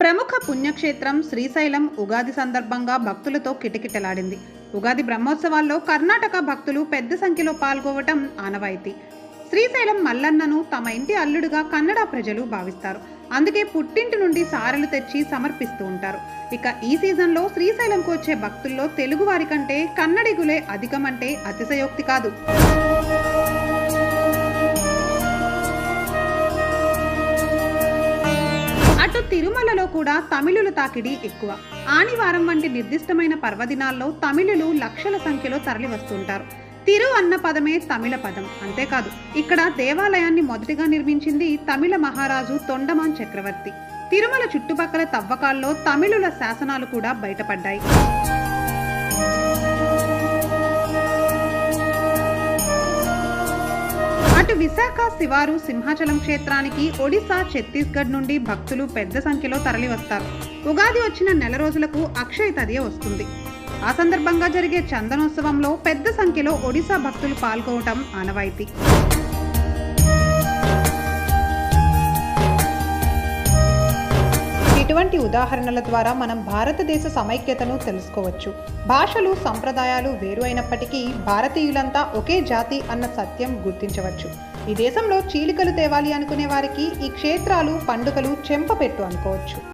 ప్రముఖ పుణ్యక్షేత్రం శ్రీశైలం ఉగాది సందర్భంగా భక్తులతో కిటకిటలాడింది. ఉగాది బ్రహ్మోత్సవాల్లో కర్ణాటక భక్తులు పెద్ద సంఖ్యలో పాల్గొనడం ఆనవాయితీ. శ్రీశైలం మల్లన్నను తమ ఇంటి అల్లుడుగా కన్నడ ప్రజలు భావిస్తారు. అందుకే పుట్టింటి నుండి సారెలు తెచ్చి సమర్పిస్తూ ఉంటారు. ఇక ఈ సీజన్లో శ్రీశైలంకు వచ్చే భక్తుల్లో తెలుగు వారి కంటే కన్నడిగులే అధికమంటే అతిశయోక్తి కాదు. అటు తిరుమలలో కూడా తమిళుల తాకిడి ఎక్కువ. ఆదివారం వంటి నిర్దిష్టమైన పర్వదినాల్లో తమిళులు లక్షల సంఖ్యలో తరలి వస్తుంటారు. తిరు అన్న పదమే తమిళ పదం. అంతేకాదు, ఇక్కడ దేవాలయాన్ని మొదటిగా నిర్మించింది తమిళ మహారాజు తొండమాన్ చక్రవర్తి. తిరుమల చుట్టుపక్కల తవ్వకాల్లో తమిళుల శాసనాలు కూడా బయటపడ్డాయి. అటు విశాఖ శివారు సింహాచలం క్షేత్రానికి ఒడిశా, ఛత్తీస్గఢ్ నుండి భక్తులు పెద్ద సంఖ్యలో తరలి వస్తారు. ఉగాది వచ్చిన నెల రోజులకు అక్షయ తదియ వస్తుంది. ఆ సందర్భంగా జరిగే చందనోత్సవంలో పెద్ద సంఖ్యలో ఒడిశా భక్తులు పాల్గొనడం ఆనవాయితీ. ఇటువంటి ఉదాహరణల ద్వారా మనం భారతదేశ సమైక్యతను తెలుసుకోవచ్చు. భాషలు, సంప్రదాయాలు వేరు అయినప్పటికీ భారతీయులంతా ఒకే జాతి అన్న సత్యం గుర్తించవచ్చు. ఈ దేశంలో చీలికలు తేవాలి అనుకునే వారికి ఈ క్షేత్రాలు, పండుగలు చెంపపెట్టు అనుకోవచ్చు.